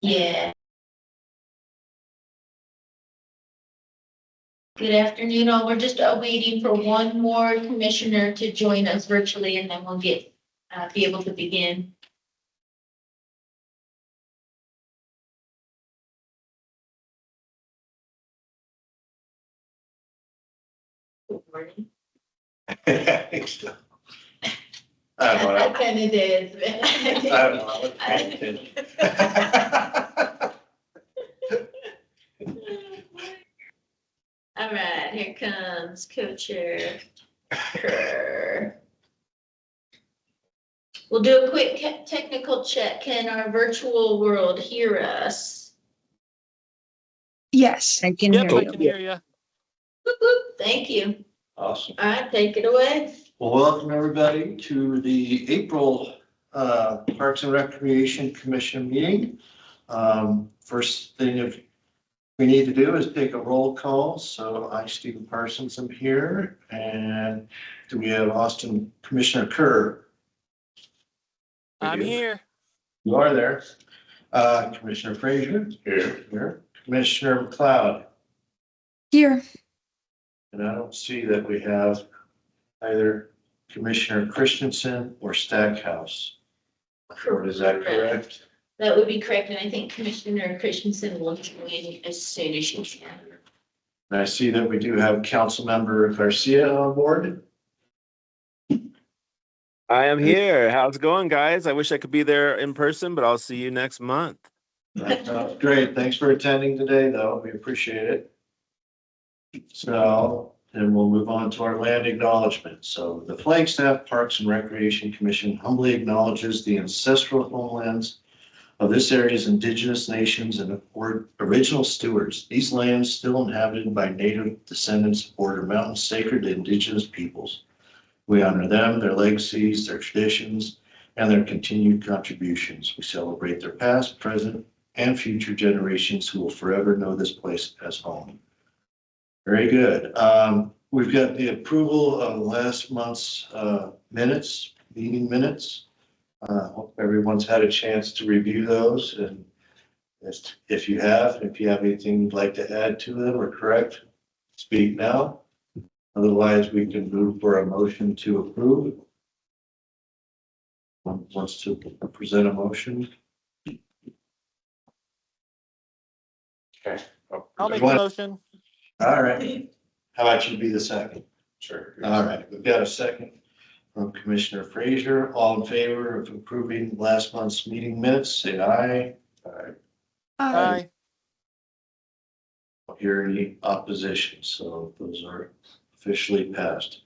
Yeah. Good afternoon, all. We're just waiting for one more commissioner to join us virtually, and then we'll be able to begin. Good morning. I think so. I don't know. I kind of did. I don't know. I was paying attention. All right, here comes co-chair Kerr. We'll do a quick technical check. Can our virtual world hear us? Yes, I can Yep, hear I you. can hear you. Whoop, whoop. Thank you. Awesome. All right, take it away. Well, welcome everybody to the April Parks and Recreation Commission meeting. First thing we need to do is take a roll call. So I, Stephen Parsons, am here, and do we have Commissioner Kerr? I'm here. You are there. Commissioner Frazier? Here. Commissioner McLeod? Here. And I don't see that we have either Commissioner Christensen or Stackhouse. Is that correct? That would be correct, and I think Commissioner Christensen will join as soon as she can. And I see that we do have Councilmember Garcia on board. I am here. How's it going, guys? I wish I could be there in person, but I'll see you next month. That sounds great. Thanks for attending today, though. We appreciate it. So then we'll move on to our land acknowledgement. So the Flagstaff Parks and Recreation Commission humbly acknowledges the ancestral homelands of this area's indigenous nations and original stewards. These lands still inhabited by native descendants of Border Mountain sacred to indigenous peoples. We honor them, their legacies, their traditions, and their continued contributions. We celebrate their past, present, and future generations who will forever know this place as home. Very good. We've got the approval of last month's meeting minutes. Hope everyone's had a chance to review those, and if you have anything you'd like to add to them or correct, speak now. Otherwise, we can move for a motion to approve. Wants to present a motion? Okay. I'll make a motion. All right. How about you be the second? Sure. All right. We've got a second from Commissioner Frazier. All in favor of approving last month's meeting minutes, say aye. Aye. Aye. Don't hear any opposition, so those are officially passed.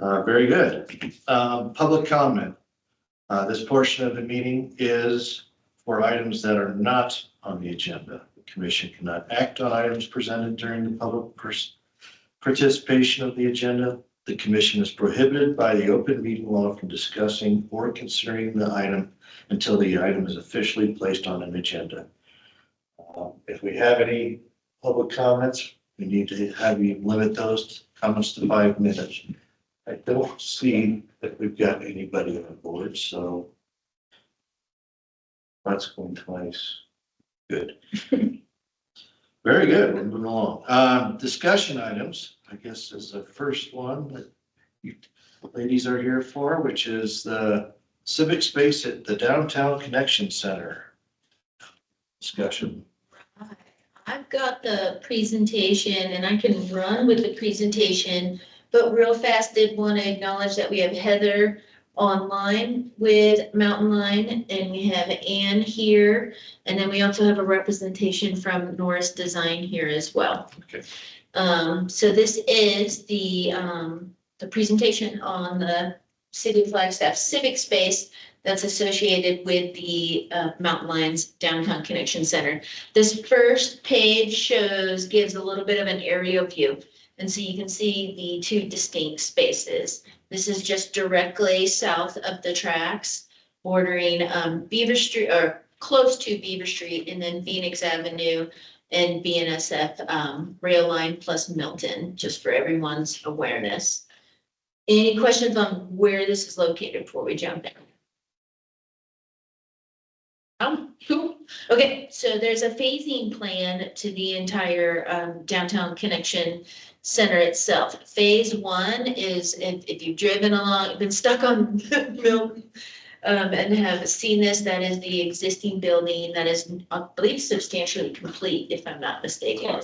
Very good. Public comment. This portion of the meeting is for items that are not on the agenda. The commission cannot act on items presented during the public participation of the agenda. The commission is prohibited by the open meeting law from discussing or considering the item until the item is officially placed on an agenda. If we have any public comments, we need to have you limit those comments to 5 minutes. I don't see that we've got anybody on board, so that's going twice. Good. Very good. We're moving along. Discussion items, I guess, is the first one that you ladies are here for, which is the civic space at the Downtown Connection Center. Discussion. I've got the presentation and I can run with the presentation, but real fast did want to acknowledge that we have Heather online with Mountain Line and we have Ann here. And then we also have a representation from Norris Design here as well. Okay. So this is the presentation on the City of Flagstaff civic space that's associated with the Mountain Lions Downtown Connection Center. This first page gives a little bit of an area view. And so you can see the two distinct spaces. This is just directly south of the tracks, bordering Beaver Street or close to Beaver Street, and then Phoenix Avenue and BNSF rail line plus Milton, just for everyone's awareness. Any questions on where this is located before we jump in? Cool. Okay, so there's a phasing plan to the entire downtown connection center itself. Phase one is if you've driven along, been stuck on Milton, and have seen this, that is the existing building that is, I believe, substantially complete, if I'm not mistaken.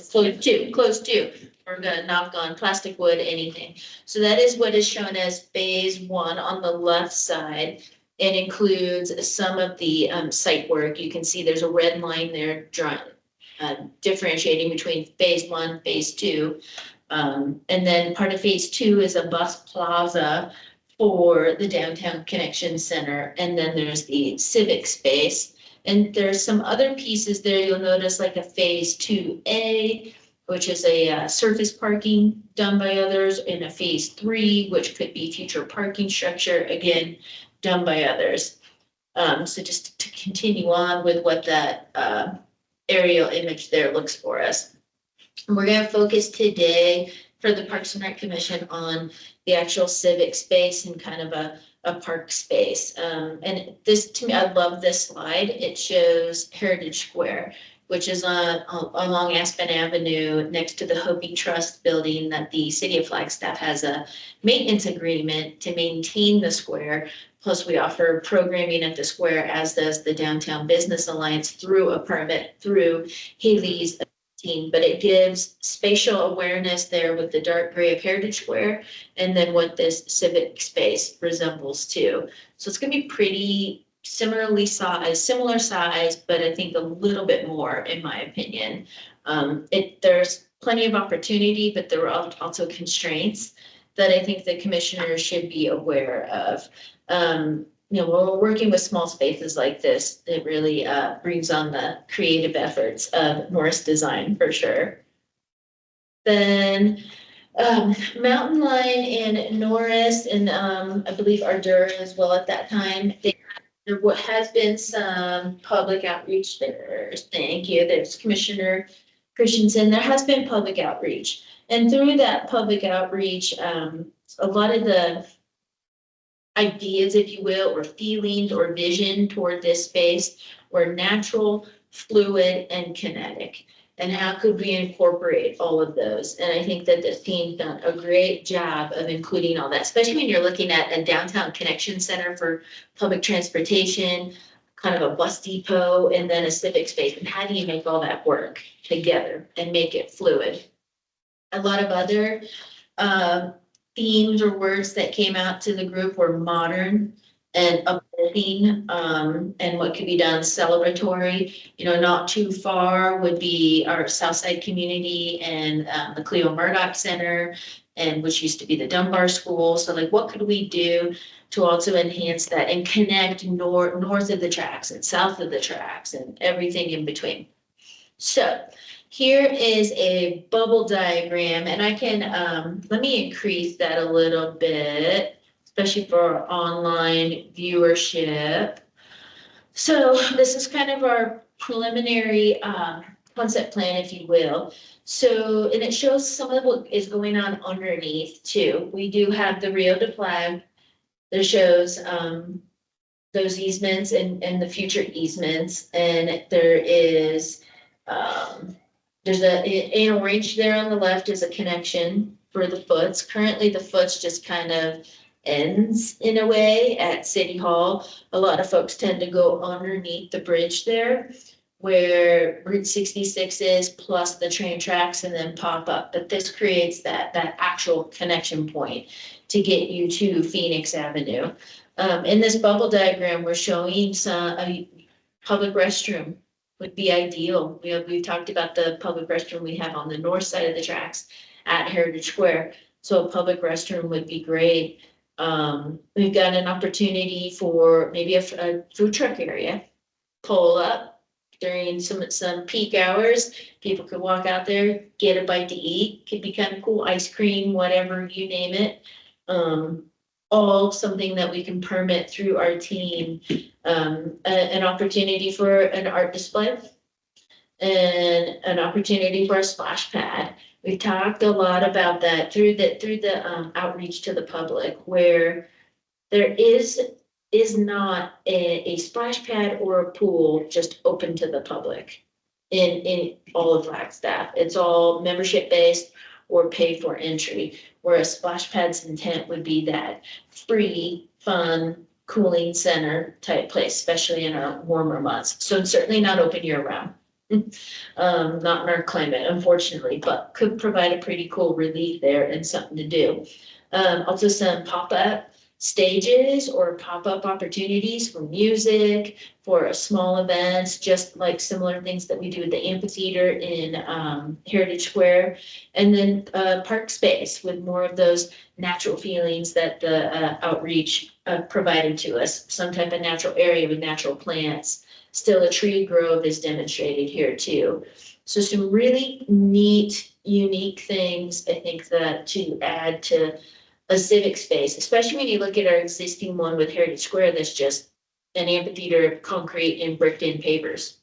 Close to. We're gonna knock on plastic, wood, anything. So that is what is shown as phase one on the left side. It includes some of the site work. You can see there's a red line there drawing, differentiating between phase one, phase two. And then part of phase two is a bus plaza for the downtown connection center. And then there's the civic space. And there's some other pieces there you'll notice, like a phase 2A, which is a surface parking done by others, and a phase 3, which could be future parking structure, again, done by others. So just to continue on with what that aerial image there looks for us. We're going to focus today for the Parks and Rec Commission on the actual civic space and kind of a park space. And this, to me, I love this slide. It shows Heritage Square, which is along Aspen Avenue next to the Hopi Trust building that the city of Flagstaff has a maintenance agreement to maintain the square. Plus, we offer programming at the square, as does the Downtown Business Alliance through a permit through Haley's team. But it gives spatial awareness there with the dark gray of Heritage Square, and then what this civic space resembles too. So it's going to be pretty similar size, but I think a little bit more, in my opinion. There's plenty of opportunity, but there are also constraints that I think the commissioners should be aware of. When we're working with small spaces like this, it really brings on the creative efforts of Norris Design for sure. Then Mountain Lion and Norris, and I believe Ardura as well at that time, there has been some public outreach there. Thank you. There's Commissioner Christensen. There has been public outreach. And through that public outreach, a lot of the ideas, if you will, or feelings or vision toward this space were natural, fluid, and kinetic. And how could we incorporate all of those? And I think that this team's done a great job of including all that, especially when you're looking at a downtown connection center for public transportation, kind of a bus depot, and then a civic space. And how do you make all that work together and make it fluid? A lot of other themes or words that came out to the group were modern and uplifting, and what could be done celebratory. Not too far would be our Southside community and the Cleo Murdoch Center, and which used to be the Dunbar School. So like, what could we do to also enhance that and connect north of the tracks and south of the tracks and everything in between? So here is a bubble diagram, and I can, let me increase that a little bit, especially for our online viewership. So this is kind of our preliminary concept plan, if you will. So, and it shows some of what is going on underneath too. We do have the Rio de Flag that shows those easements and the future easements, and there is there's in orange there on the left is a connection for the foots. Currently, the foots just kind of ends in a way at City Hall. A lot of folks tend to go underneath the bridge there where Route 66 is, plus the train tracks, and then pop up. But this creates that actual connection point to get you to Phoenix Avenue. In this bubble diagram, we're showing a public restroom would be ideal. We've talked about the public restroom we have on the north side of the tracks at Heritage Square. So a public restroom would be great. We've got an opportunity for maybe a food truck area, pull up during some peak hours. People could walk out there, get a bite to eat. Could be kind of cool, ice cream, whatever you name it. All something that we can permit through our team. An opportunity for an art display and an opportunity for a splash pad. We talked a lot about that through the outreach to the public, where there is is not a splash pad or a pool just open to the public in all of Flagstaff. It's all membership based or pay for entry, whereas splash pad's intent would be that free, fun, cooling center type place, especially in our warmer months. So it's certainly not open year round. Not in our climate, unfortunately, but could provide a pretty cool relief there and something to do. Also some pop-up stages or pop-up opportunities for music, for small events, just like similar things that we do at the amphitheater in Heritage Square. And then park space with more of those natural feelings that the outreach provided to us, some type of natural area with natural plants. Still a tree grove is demonstrated here too. So some really neat, unique things, I think, that to add to a civic space, especially when you look at our existing one with Heritage Square, that's just an amphitheater, concrete and bricked in pavers.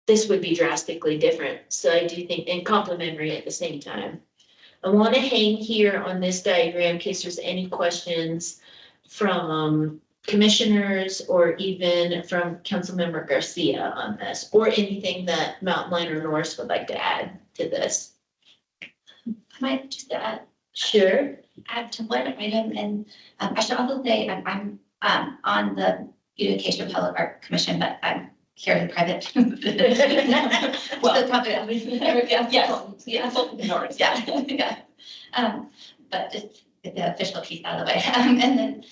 This would be drastically different. So I do think, and complementary at the same time. I want to hang here on this diagram in case there's any questions from commissioners or even from Councilmember Garcia on this, or anything that Mountain Line or Norris would like to add to this. I might just Sure. add to one item, and I should also say I'm on the Beautification Public Art Commission, but I'm here in private. Well, but just get the official piece out of the way. And then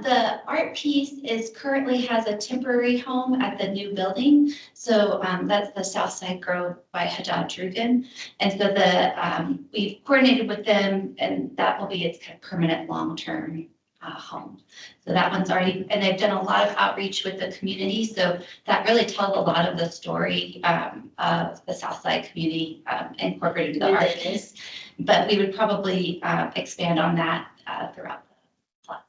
the art piece is currently has a temporary home at the new building. So that's the Southside Grove by Haddad Drugan. And so we've coordinated with them, and that will be its kind of permanent long-term home. So that one's already, and they've done a lot of outreach with the community. So that really tells a lot of the story of the Southside community incorporated into the art piece. But we would probably expand on that throughout the plot.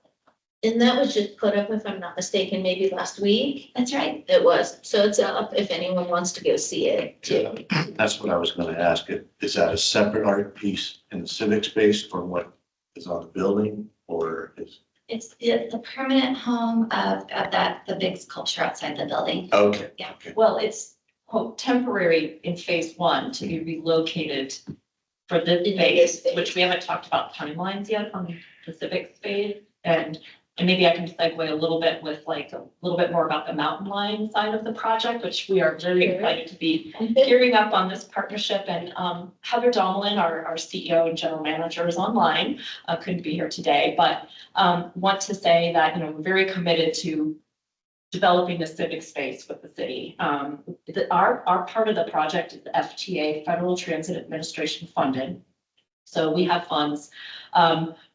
And that was just put up, if I'm not mistaken, maybe last week. That's right. It was. So it's up if anyone wants to go see it too. That's what I was gonna ask. Is that a separate art piece in the civic space from what is on the building, or is? It's the permanent home of the big sculpture outside the building. Okay. Yeah. Okay. Well, it's quote temporary in phase one to be relocated for this In this phase, phase. which we haven't talked about timelines yet on the civic phase. And maybe I can segue a little bit with like a little bit more about the mountain line side of the project, which we are very Sure. excited to be gearing up on this partnership. And Heather Domelin, our CEO and general manager, is online, couldn't be here today, but want to say that, you know, we're very committed to developing the civic space with the city. Our part of the project is the FTA, Federal Transit Administration funded. So we have funds.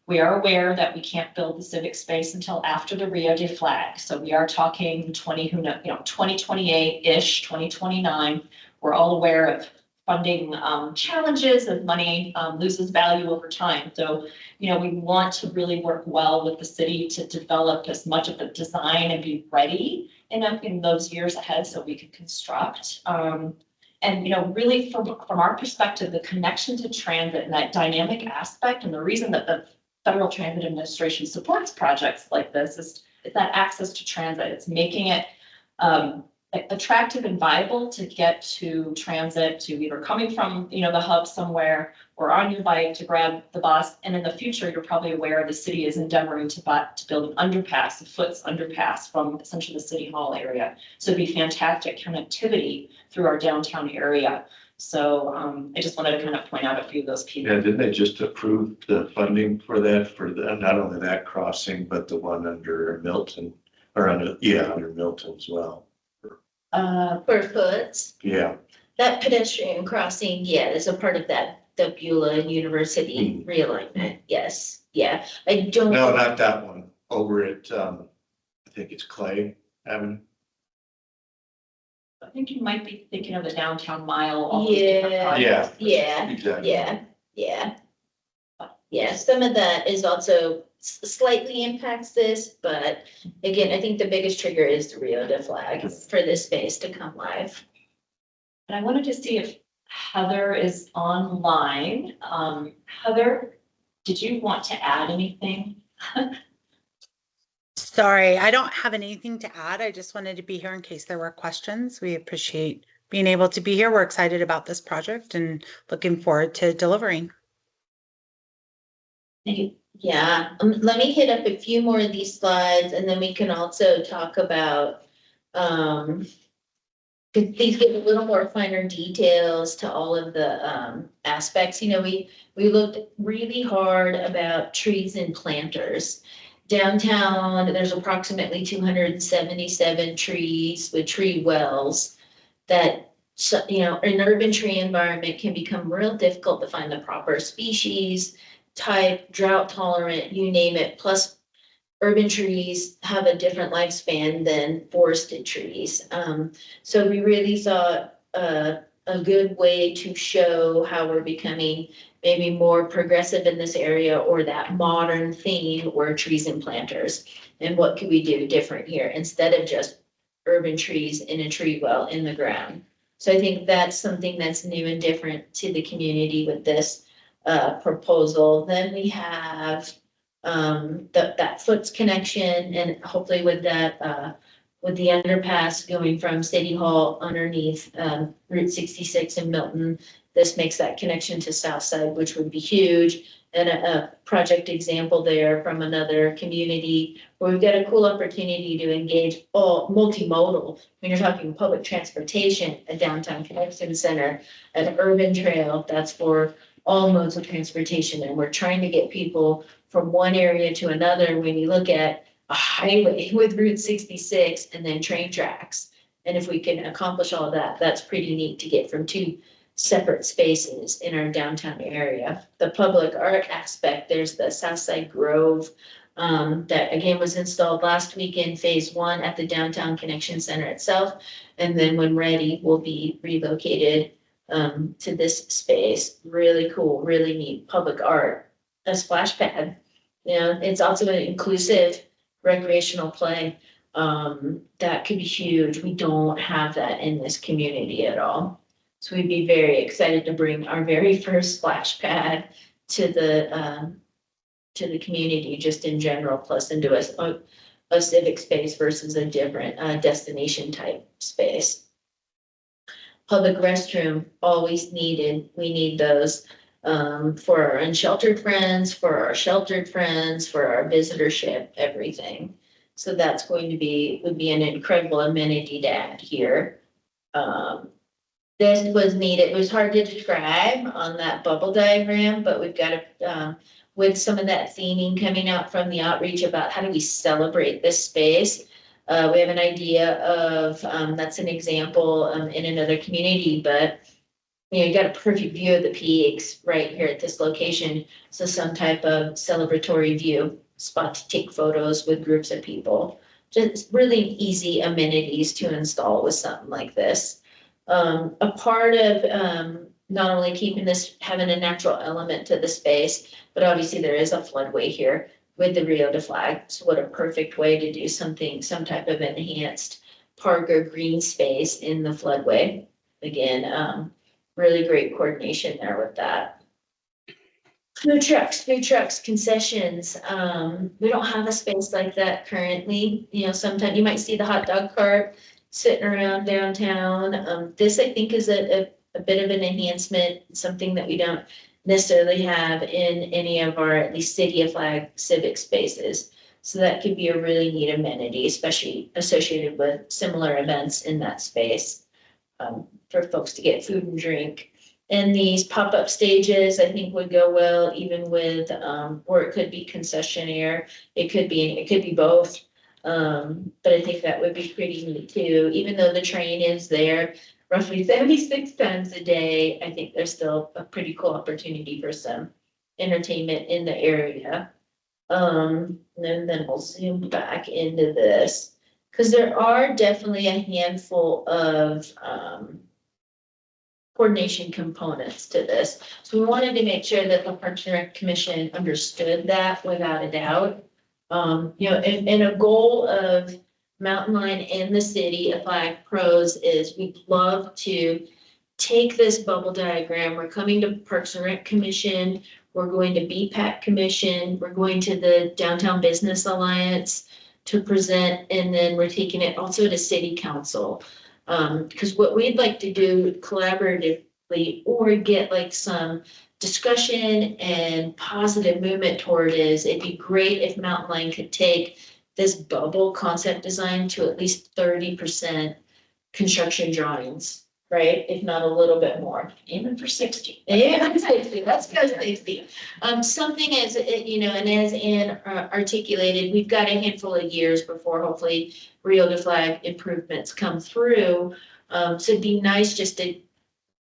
We are aware that we can't build the civic space until after the Rio de Flag. So we are talking 2028-ish, 2029. We're all aware of funding challenges as money loses value over time. So, you know, we want to really work well with the city to develop as much of the design and be ready in those years ahead so we can construct. And, you know, really from our perspective, the connection to transit and that dynamic aspect, and the reason that the Federal Transit Administration supports projects like this is that access to transit. It's making it attractive and viable to get to transit, to either coming from, you know, the hub somewhere or on your bike to grab the bus. And in the future, you're probably aware the city is endeavoring to build an underpass, a foot's underpass from essentially the city hall area. So it'd be fantastic connectivity through our downtown area. So I just wanted to kind of point out a few of those pieces. Yeah, didn't they just approve the funding for that, not only that crossing, but the one under Milton, or under Milton as well? For foots, Yeah. that pedestrian crossing, yeah, is a part of that, the Beulah University realignment. Yes, yeah. I don't. No, not that one. Over at, I think it's Clay Avenue. I think you might be thinking of the downtown mile. All those different Yeah. projects. Yeah, Exactly. yeah. Yeah, some of that is also slightly impacts this, but again, I think the biggest trigger is the Rio de Flag for this space to come live. And I wanted to see if Heather is online. Heather, did you want to add anything? Sorry, I don't have anything to add. I just wanted to be here in case there were questions. We appreciate being able to be here. We're excited about this project and looking forward to delivering. Yeah, let me hit up a few more of these slides and then we can also talk about, these give a little more finer details to all of the, aspects. You know, we looked really hard about trees and planters. Downtown, there's approximately 277 trees with tree wells that, so, you know, an urban tree environment can become real difficult to find the proper species, type, drought tolerant, you name it. Plus, urban trees have a different lifespan than forested trees. So we really thought a good way to show how we're becoming maybe more progressive in this area, or that modern theme were trees and planters. And what could we do different here instead of just urban trees in a tree well in the ground? So I think that's something that's new and different to the community with this proposal. Then we have that Foots connection, and hopefully with that, with the underpass going from City Hall underneath Route 66 in Milton, this makes that connection to Southside, which would be huge. And a project example there from another community where we've got a cool opportunity to engage all multimodal. When you're talking public transportation, a downtown connection center, an urban trail, that's for all modes of transportation. And we're trying to get people from one area to another. When you look at a highway with Route 66 and then train tracks, and if we can accomplish all that, that's pretty neat to get from two separate spaces in our downtown area. The public art aspect, there's the Southside Grove, that again was installed last week in phase 1 at the Downtown Connection Center itself. And then when ready, will be relocated to this space. Really cool, really neat public art. A splash pad. You know, it's also an inclusive recreational play. That could be huge. We don't have that in this community at all. So we'd be very excited to bring our very first splash pad to the community just in general, plus into a civic space versus a different destination type space. Public restroom, always needed. We need those for our unsheltered friends, for our sheltered friends, for our visitorship, everything. So that's going to would be an incredible amenity to add here. This was neat. It was hard to describe on that bubble diagram, but we've got with some of that theming coming out from the outreach about how do we celebrate this space. We have an idea of, that's an example in another community, but you know, you got a perfect view of the peaks right here at this location. So some type of celebratory view spot to take photos with groups of people. Just really easy amenities to install with something like this. A part of not only keeping this, having a natural element to the space, but obviously there is a floodway here with the Rio de Flag. So what a perfect way to do something, some type of enhanced park or green space in the floodway. Again, really great coordination there with that. Food trucks, concessions. We don't have a space like that currently. You know, sometimes you might see the hot dog cart sitting around downtown. This I think is a bit of an enhancement, something that we don't necessarily have in any of our, at least City of Flag civic spaces. So that could be a really neat amenity, especially associated with similar events in that space, for folks to get food and drink. And these pop-up stages, I think would go well even with, or it could be concessionaire. It could be both. But I think that would be pretty neat too. Even though the train is there roughly 76 times a day, I think there's still a pretty cool opportunity for some entertainment in the area. And then we'll zoom back into this, because there are definitely a handful of coordination components to this. So we wanted to make sure that the Parks and Rec Commission understood that without a doubt. You know, and a goal of Mountain Line and the City of Flag Pros is we'd love to take this bubble diagram. We're coming to Parks and Rec Commission. We're going to BPAC Commission. We're going to the Downtown Business Alliance. to present, and then we're taking it also to city council. Because what we'd like to do collaboratively or get like some discussion and positive movement toward is, it'd be great if Mountain Lion could take this bubble concept design to at least 30% construction drawings, right? If not a little bit more. Aiming for 60. Yeah, 60, let's go 60. Something as, you know, and as Ann articulated, we've got a handful of years before hopefully Rio de Flag improvements come through. So it'd be nice just to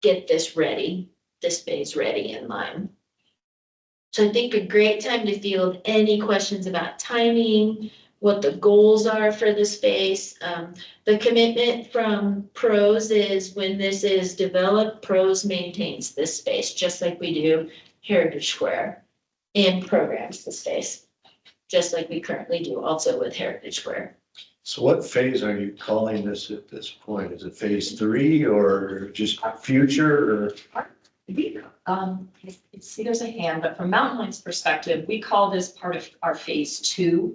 get this ready, this phase ready in line. So I think a great time to field any questions about timing, what the goals are for the space. The commitment from Pros is when this is developed, Pros maintains this space, just like we do Heritage Square, and programs the space, just like we currently do also with Heritage Square. So what phase are you calling this at this point? Is it phase 3 or just future or? I see there's a hand, but from Mountain Lion's perspective, we call this part of our phase 2.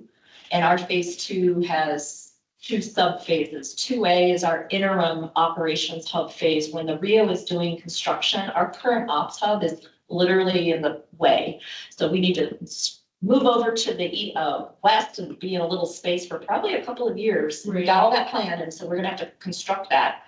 And our phase 2 has 2 sub phases. 2A is our interim operations hub phase. When the Rio is doing construction, our current ops hub is literally in the way. So we need to move over to the west and be in a little space for probably a couple of years. We got all that planned, and so we're gonna have to construct that,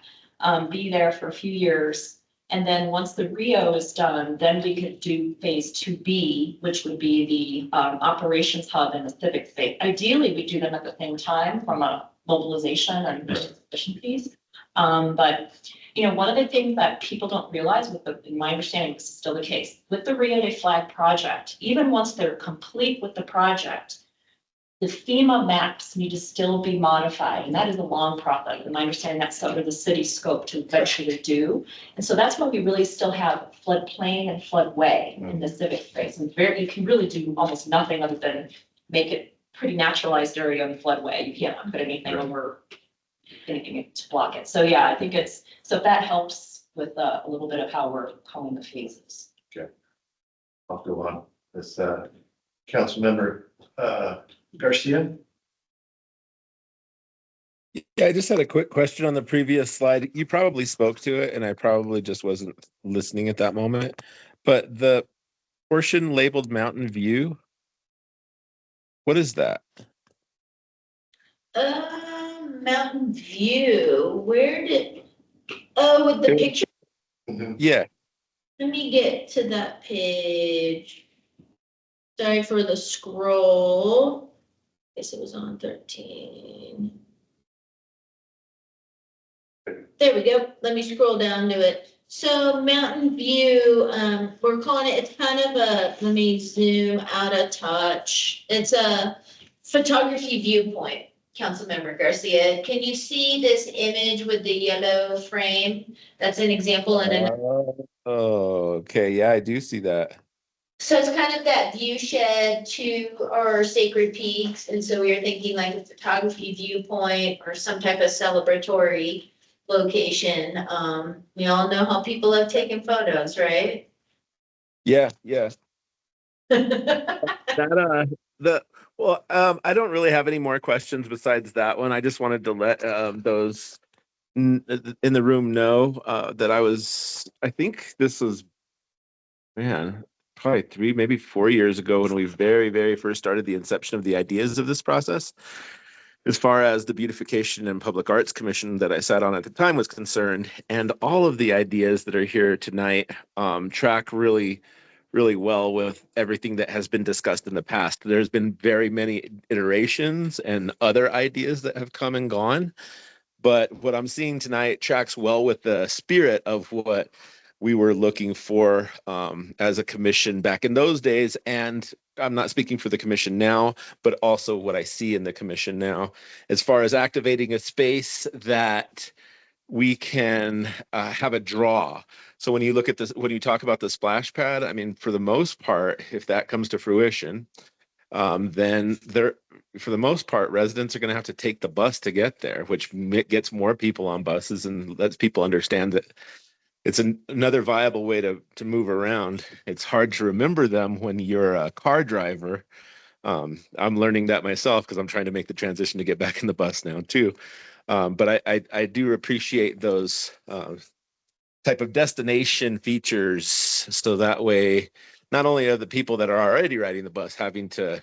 be there for a few years. And then once the Rio is done, then we could do phase 2B, which would be the operations hub and the civic space. Ideally, we do them at the same time from a mobilization and efficiencies. But you know, one of the things that people don't realize in my understanding, this is still the case, with the Rio de Flag project, even once they're complete with the project, the FEMA maps need to still be modified, and that is a long process. In my understanding, that's under the city scope to eventually do. And so that's why we really still have floodplain and floodway in the civic space. And you can really do almost nothing other than make it pretty naturalized area on the floodway. You can't put anything over anything to block it. So yeah, I think so if that helps with a little bit of how we're calling the phases. Okay. I'll go on. This council member Garcia. Yeah, I just had a quick question on the previous slide. You probably spoke to it and I probably just wasn't listening at that moment. But the portion labeled Mountain View, what is that? Mountain View, with the picture, Yeah. let me get to that page. Sorry for the scroll. Guess it was on 13. There we go. Let me scroll down to it. So Mountain View, we're calling it, it's kind of let me zoom out a touch. It's a photography viewpoint. Councilmember Garcia, can you see this image with the yellow frame? That's an example in an. Oh, okay. Yeah, I do see that. So it's kind of that view shed to our sacred peaks. And so we were thinking like a photography viewpoint or some type of celebratory location. We all know how people have taken photos, right? Yeah, yeah. I don't really have any more questions besides that one. I just wanted to let those in the room know that I think this was, man, probably 3, maybe 4 years ago when we very, very first started the inception of the ideas of this process. As far as the Beautification and Public Arts Commission that I sat on at the time was concerned, and all of the ideas that are here tonight track really, really well with everything that has been discussed in the past. There's been very many iterations and other ideas that have come and gone, but what I'm seeing tonight tracks well with the spirit of what we were looking for as a commission back in those days. And I'm not speaking for the commission now, but also what I see in the commission now, as far as activating a space that we can have a draw. So when you look at this, when you talk about the splash pad, I mean, for the most part, if that comes to fruition, then for the most part, residents are going to have to take the bus to get there, which gets more people on buses and lets people understand that it's another viable way to move around. It's hard to remember them when you're a car driver, I'm learning that myself because I'm trying to make the transition to get back in the bus now too. But I do appreciate those type of destination features. So that way, not only are the people that are already riding the bus having to,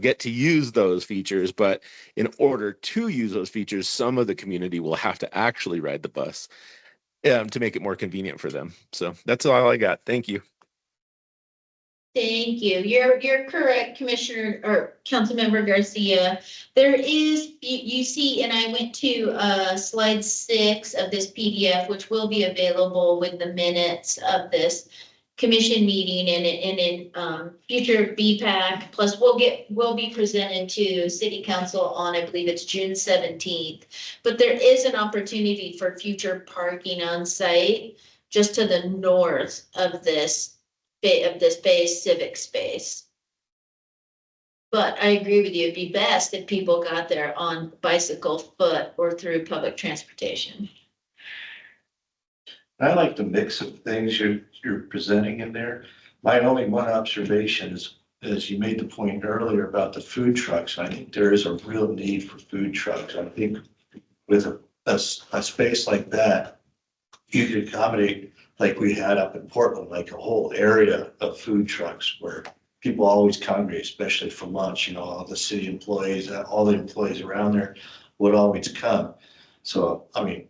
get to use those features, but in order to use those features, some of the community will have to actually ride the bus to make it more convenient for them. So that's all I got. Thank you. Thank you. You're correct, Commissioner or Councilmember Garcia. There is, you see, and I went to slide 6 of this PDF, which will be available with the minutes of this commission meeting and in future BPAC. Plus, we'll be presented to City Council on, I believe it's June 17th. But there is an opportunity for future parking on site just to the north of this Bay Civic Space. But I agree with you, it'd be best if people got there on bicycle, foot, or through public transportation. I like the mix of things you're presenting in there. My only one observation is you made the point earlier about the food trucks. I think there is a real need for food trucks. I think with a space like that, you could accommodate, like we had up in Portland, like a whole area of food trucks where people always congregate, especially for lunch, all the city employees, all the employees around there would always come. So, I mean,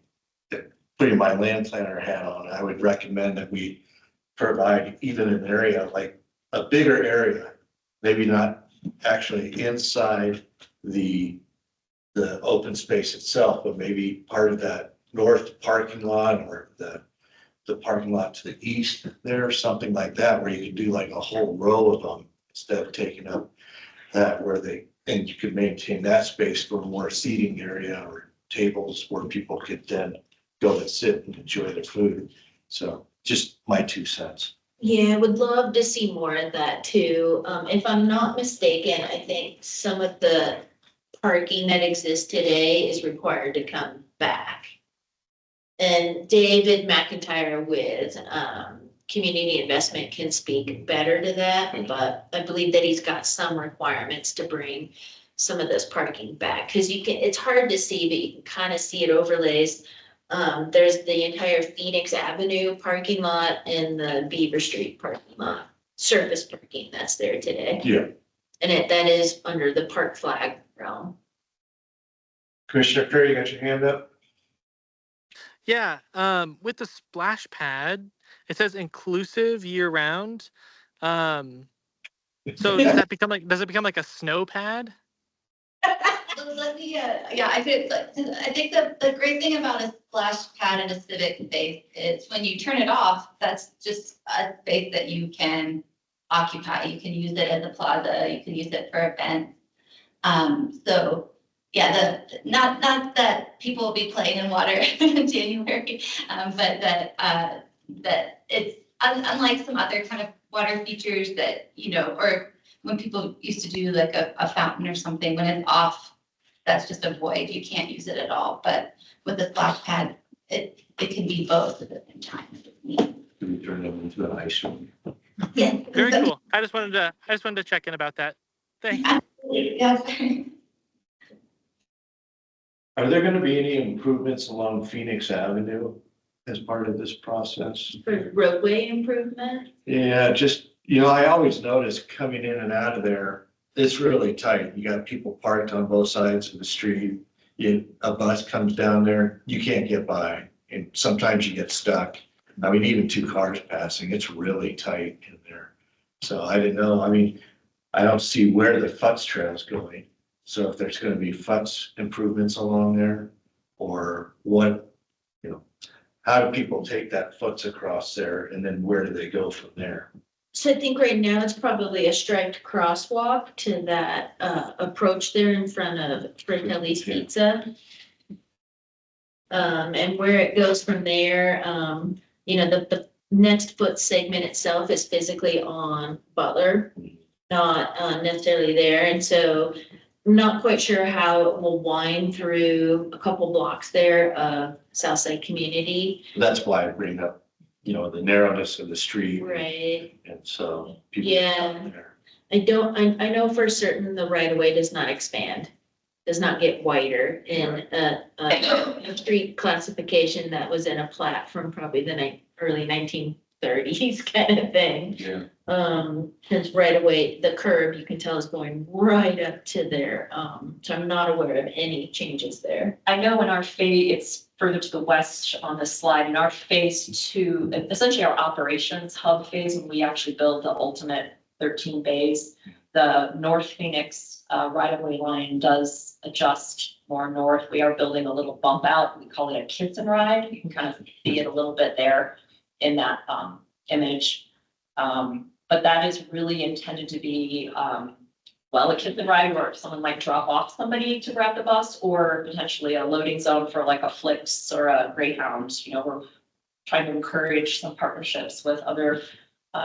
putting my land planner hat on, I would recommend that we provide even an area, like a bigger area, maybe not actually inside the open space itself, but maybe part of that north parking lot or the parking lot to the east there, something like that, where you could do like a whole row of them instead of taking up that and you could maintain that space for more seating area or tables where people could then go and sit and enjoy their food. So just my 2 cents. Yeah, I would love to see more of that too. If I'm not mistaken, I think some of the parking that exists today is required to come back. And David McIntyre with community investment can speak better to that, but I believe that he's got some requirements to bring some of this parking back, because it's hard to see, but you can kind of see it overlays. There's the entire Phoenix Avenue parking lot and the Beaver Street parking lot, surface parking that's there today. Yeah. And that is under the park flag realm. Commissioner Perry, you got your hand up? Yeah, with the splash pad, it says inclusive year round. So does it become like a snow pad? Yeah, I think the great thing about a splash pad in a civic space is when you turn it off, that's just a space that you can occupy. You can use it as a plaza, you can use it for events. So yeah, not that people will be playing in water in January, but that it's unlike some other kind of water features that, or when people used to do like a fountain or something, when it's off, that's just a void. You can't use it at all. But with the splash pad, it can be both at the same time. Can we turn them into an ice rink? Yeah. Very cool. I just wanted to check in about that. Thanks. Yeah. Are there gonna be any improvements along Phoenix Avenue as part of this process? For roadway improvement. Yeah, just, I always notice coming in and out of there, it's really tight. You got people parked on both sides of the street. A bus comes down there, you can't get by, and sometimes you get stuck. I mean, even 2 cars passing, it's really tight in there. So I didn't know, I don't see where the futz trail is going. So if there's gonna be futz improvements along there, or what, how do people take that futz across there, and then where do they go from there? So I think right now it's probably a striped crosswalk to that approach there in front of Fratelli's Pizza. And where it goes from there, the next foot segment itself is physically on Butler, not necessarily there. And so I'm not quite sure how it will wind through a couple blocks there of Southside community. That's why I bring up, the narrowness of the street. Right. And so. people Yeah. come there. I know for certain the right of way does not expand, does not get wider in a street classification that was in a plat from probably the early 1930s kind of thing. Yeah. His right of way, the curb, you can tell is going right up to there. So I'm not aware of any changes there. I know in our phase, it's further to the west on the slide, in our phase two, essentially our operations hub phase, when we actually build the ultimate 13 bays, the North Phoenix right-of-way line does adjust more north. We are building a little bump out. We call it a kiss and ride. You can kind of see it a little bit there in that image. But that is really intended to be, well, a kiss and ride where someone might drop off somebody to grab the bus, or potentially a loading zone for like a Flix or a Greyhound. You know, we're trying to encourage some partnerships with other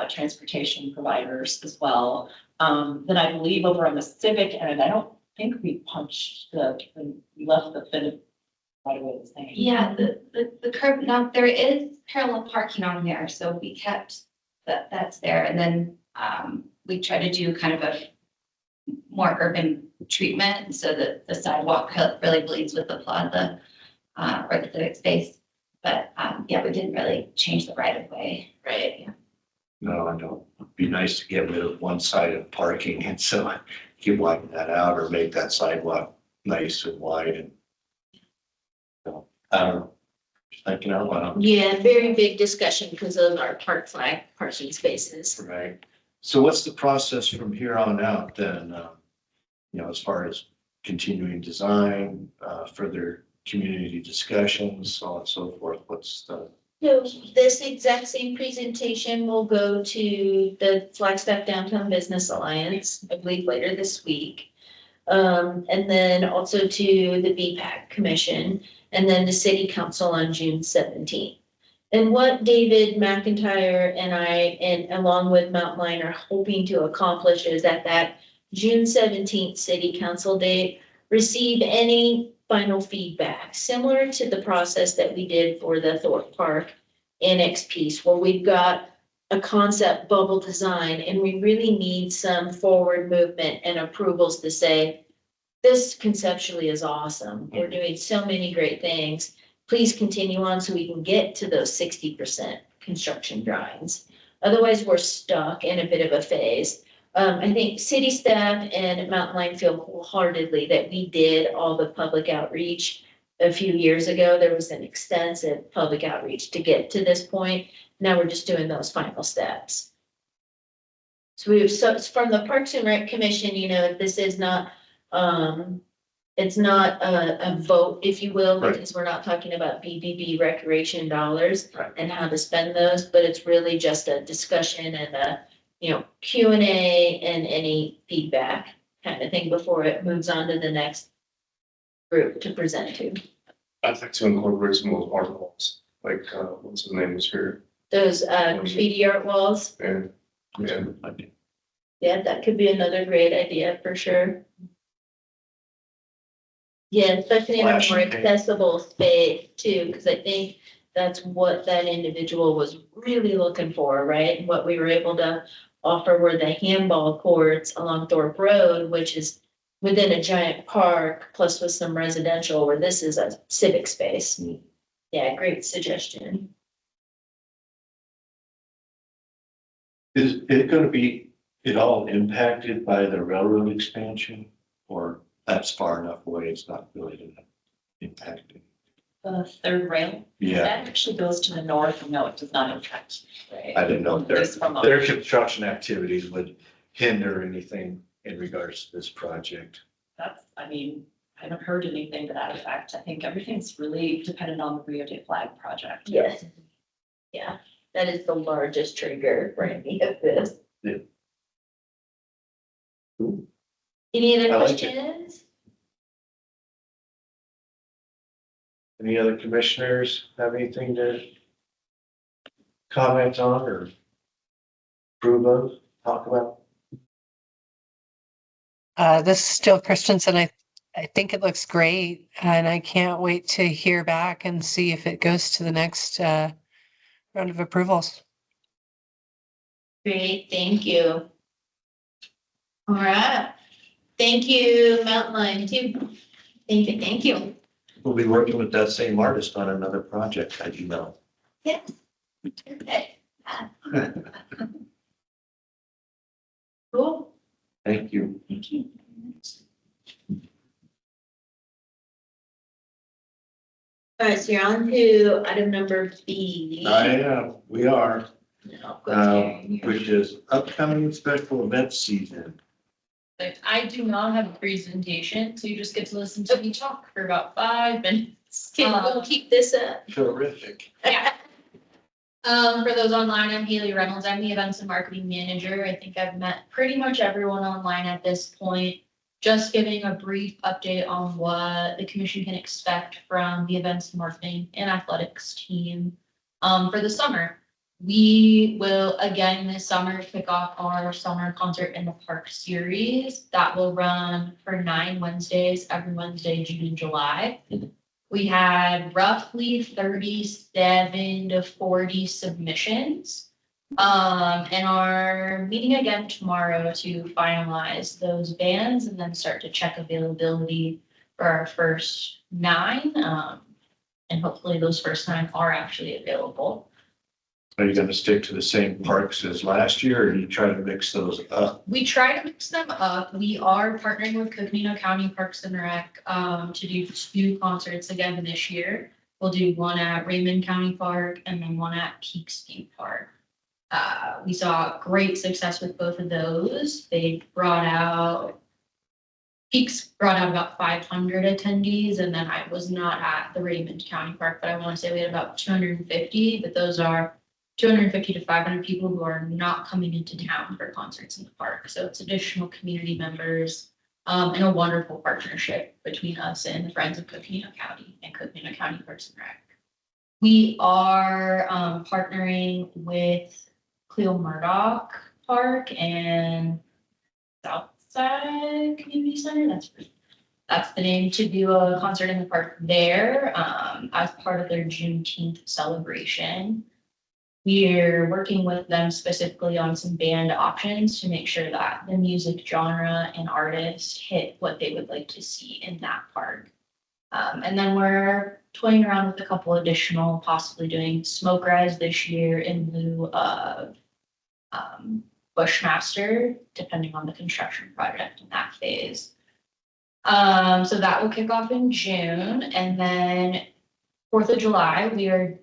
transportation providers as well. Then I believe over on the civic end, I don't think we punched we left the fin right away the same. Yeah, the curb, now there is parallel parking on there, so we kept that's there. And then we try to do kind of a more urban treatment so that the sidewalk really bleeds with the plaza or the civic space. But yeah, we didn't really change the right of way. Right. Yeah. No, I know. It'd be nice to get rid of one side of parking, and so you widen that out or make that sidewalk nice and wide and. I don't know. Just thinking out loud. Yeah, very big discussion because those are park flag parking spaces. Right. So what's the process from here on out then? You know, as far as continuing design, further community discussions, so on and so forth. What's the? So this exact same presentation will go to the Flagstaff Downtown Business Alliance, I believe later this week. And then also to the BPAC Commission, and then the City Council on June 17th. And what David McIntyre and I, and along with Mount Line, are hoping to accomplish is at that June 17th City Council date, receive any final feedback, similar to the process that we did for the Thorpe Park Annex piece, where we've got a concept bubble design and we really need some forward movement and approvals to say, this conceptually is awesome. We're doing so many great things. Please continue on so we can get to those 60% construction drawings. Otherwise, we're stuck in a bit of a phase. I think city staff and Mountain Line feel wholeheartedly that we did all the public outreach a few years ago. There was an extensive public outreach to get to this point. Now we're just doing those final steps. So it's from the Parks and Rec Commission, you know, this is not, it's not a vote, if you will, Right. because we're not talking about BBB recreation dollars Right. and how to spend those, but it's really just a discussion and a, you know, Q&A and any feedback kind of thing before it moves on to the next group to present to. I'd like to incorporate some of those articles, like, what's his name was here, Those graffiti art walls, and, yeah, yeah, that could be another great idea for sure. Yeah, especially in a more Flashing tape. accessible space too, because I think that's what that individual was really looking for, right? And what we were able to offer were the handball courts along Thorpe Road, which is within a giant park, plus with some residential, where this is a civic space. Yeah, great suggestion. Is it gonna be at all impacted by the railroad expansion? Or that's far enough away, it's not really impacting? The third rail, Yeah, that actually goes to the north, and no, it does not impact. I didn't know if This from their construction activities would hinder anything in regards to this project. That's, I mean, I haven't heard anything to that effect. I think everything's really dependent on the Rio de Flag project. Yes. Yeah, that is the largest trigger for any of this. Yeah. Cool. Any other I like it. questions? Any other commissioners have anything to comment on or approve of, talk about? This is still Christensen. I think it looks great and I can't wait to hear back and see if it goes to the next round of approvals. Great, thank you. All right. Thank you, Mountain Lion too. Thank you, thank you. We'll be working with that same artist on another project, as you know. Yes. Okay. Cool. Thank you. Thank you. All right, so you're on to item number B. We are, No, go ahead. which is upcoming special event season. Like, I do not have a presentation, so you just get to listen to me talk for about 5 minutes. Okay, we'll keep this up. Terrific. Yeah. For those online, I'm Haley Reynolds. I'm the events and marketing manager. I think I've met pretty much everyone online at this point. Just giving a brief update on what the commission can expect from the events, marketing, and athletics team for the summer. We will again this summer kick off our summer concert in the park series that will run for 9 Wednesdays, every Wednesday, June and July. We had roughly 37 to 40 submissions. And are meeting again tomorrow to finalize those bands and then start to check availability for our first 9. And hopefully those first 9 are actually available. Are you gonna stick to the same parks as last year, or do you try to mix those up? We try to mix them up. We are partnering with Coconino County Parks and Rec to do 2 concerts again this year. We'll do one at Raymond County Park and then one at Peekskill Park. We saw great success with both of those. Peaks brought out about 500 attendees, and then I was not at the Raymond County Park, but I want to say we had about 250, but those are 250 to 500 people who are not coming into town for concerts in the park. So it's additional community members and a wonderful partnership between us and the Friends of Coconino County and Coconino County Parks and Rec. We are partnering with Cleo Murdoch Park and Southside Community Center. That's the name, to do a concert in the park there as part of their Juneteenth celebration. We're working with them specifically on some band options to make sure that the music genre and artist hit what they would like to see in that park. And then we're toying around with a couple additional, possibly doing smoke rise this year in lieu of Bushmaster, depending on the construction project in that phase. So that will kick off in June, and then 4th of July, we are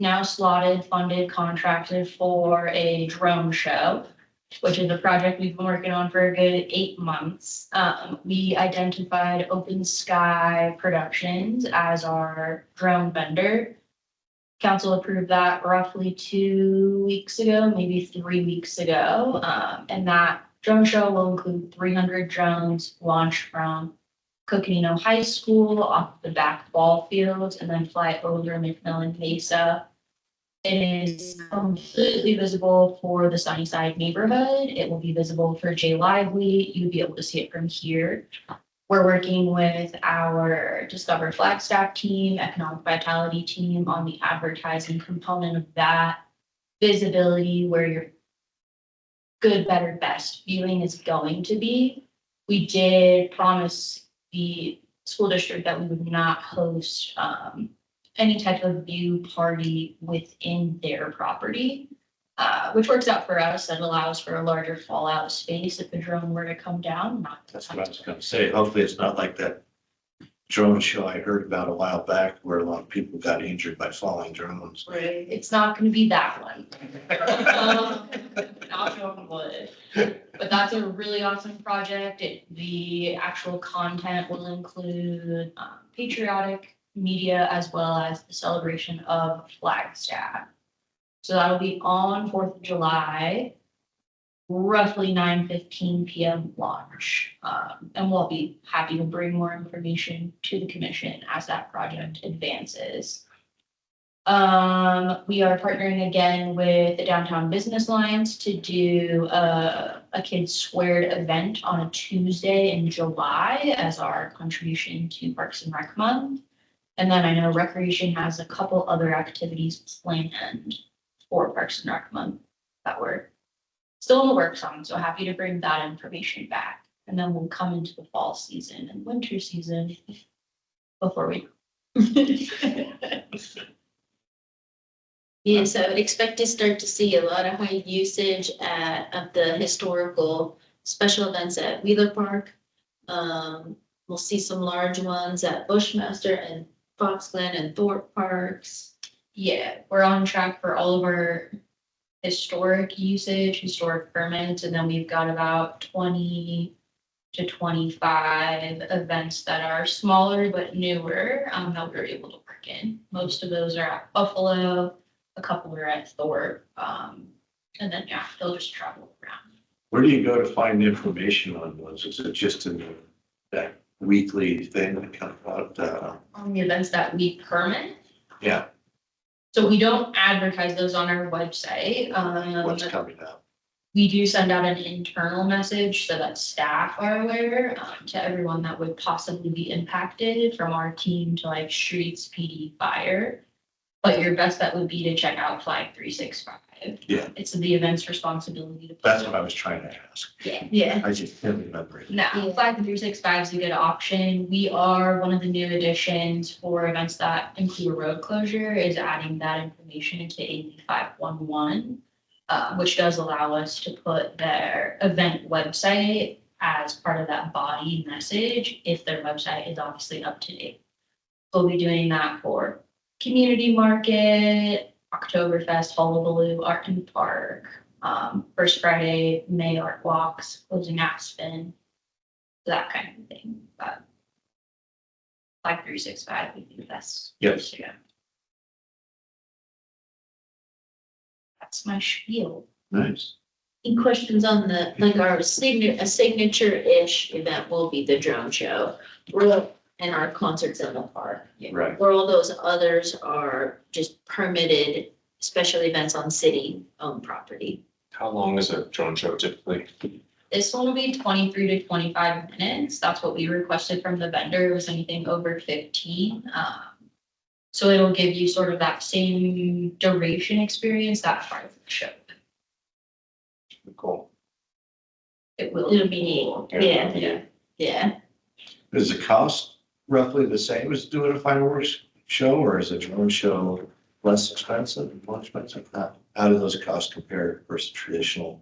now slotted, funded, contracted for a drone show, which is a project we've been working on for a good 8 months. We identified Open Sky Productions as our drone vendor. Council approved that roughly 2 weeks ago, maybe 3 weeks ago. And that drone show will include 300 drones launched from Coconino High School off the back ball fields and then fly over McMillan Mesa. It is completely visible for the Sunnyside neighborhood. It will be visible for Jay Lively. You'll be able to see it from here. We're working with our Discover Flagstaff team, Economic Vitality team on the advertising component of that. Visibility, where your good, better, best viewing is going to be. We did promise the school district that we would not host any type of view party within their property, which works out for us. That allows for a larger fallout space if a drone were to come down. That's what I was gonna say. Hopefully it's not like that drone show I heard about a while back where a lot of people got injured by falling drones. Right. It's not going to be that one. Knock on wood. But that's a really awesome project. The actual content will include patriotic media as well as the celebration of Flagstaff. So that'll be on 4th of July, roughly 9:15 p.m. launch. And we'll be happy to bring more information to the commission as that project advances. We are partnering again with the Downtown Business Alliance to do a Kids Squared event on a Tuesday in July as our contribution to Parks and Rec Month. And then I know Recreation has a couple other activities planned for Parks and Rec Month that we're still in the works on, so happy to bring that information back. And then we'll come into the fall season and winter season before we. Yes, I would expect to start to see a lot of high usage of the historical special events at Wheeler Park. We'll see some large ones at Bushmaster and Fox Glen and Thorpe Parks. Yeah, we're on track for all of our historic usage, historic permits, and then we've got about 20 to 25 events that are smaller but newer, that we're able to work in. Most of those are at Buffalo, a couple are at Thorpe, and then, yeah, they'll just travel around. Where do you go to find information on those? Is it just in that weekly thing that comes out? On the events that we permit, Yeah, so we don't advertise those on our website. what's coming out? We do send out an internal message so that staff are aware, to everyone that would possibly be impacted, from our team to like streets, PD, fire. But your best bet would be to check out Flag 365. Yeah. It's the event's responsibility to. That's what I was trying to ask. Yeah. I just can't remember it. No, Yeah. Flag 365 is a good option. We are one of the new additions for events that include a road closure, is adding that information into AB 511, which does allow us to put their event website as part of that body message if their website is obviously up to date. We'll be doing that for community market, Oktoberfest, Hullabaloo, Art in the Park, First Friday, May Art Walks, closing Aspen, that kind of thing. But like 365 would be the best. Yes. Yeah. That's my spiel. Nice. Any questions on the, like our signature-ish event will be the drone show. And our concerts in the park. Right. Where all those others are just permitted special events on city-owned property. How long is a drone show typically? This one will be 23 to 25 minutes. That's what we requested from the vendor. It was anything over 15. So it'll give you sort of that same duration experience that part of the show. Cool. It'll be, yeah. Is the cost roughly the same as doing a fireworks show, or is a drone show less expensive, more expensive? How do those costs compare versus traditional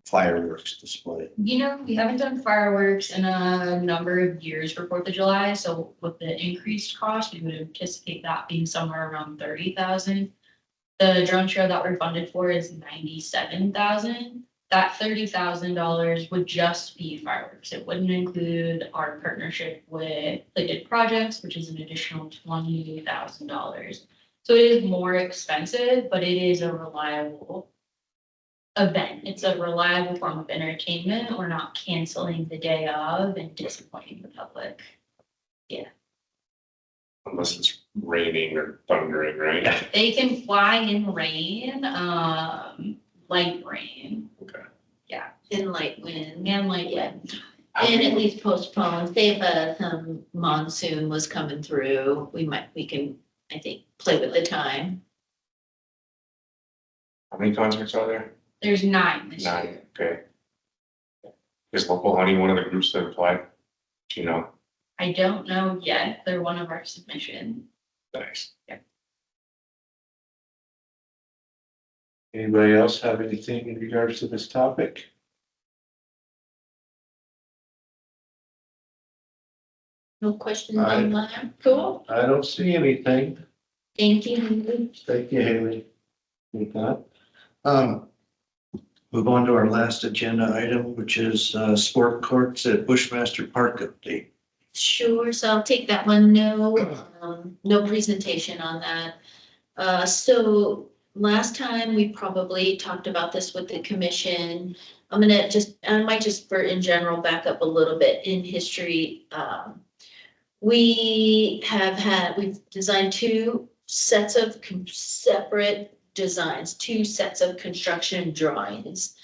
fireworks display? You know, we haven't done fireworks in a number of years for 4th of July, so with the increased cost, we would anticipate that being somewhere around 30,000. The drone show that we're funded for is 97,000. That $30,000 would just be fireworks. It wouldn't include our partnership with Plated Projects, which is an additional $28,000. So it is more expensive, but it is a reliable event. It's a reliable form of entertainment. We're not canceling the day of and disappointing the public. Unless it's raining or thundering, right? They can fly in rain, light rain. Okay. Yeah, In light wind. and light Yeah. wind. And at least postpone, say if some monsoon was coming through, we can, I think, play with the time. How many concerts are there? There's 9 this year. 9, okay. Is Local Honey one of the groups that applied? Do you know? I don't know yet. They're one of our submissions. Nice. Anybody else have anything in regards to this topic? No questions Aye. online? Cool. I don't see anything. Thank you. Thank you, Haley. With that. Move on to our last agenda item, which is sport courts at Bushmaster Park update. Sure, so I'll take that one. No presentation on that. So last time we probably talked about this with the commission. I might just for in general back up a little bit in history. We've designed 2 sets of separate designs, 2 sets of construction drawings.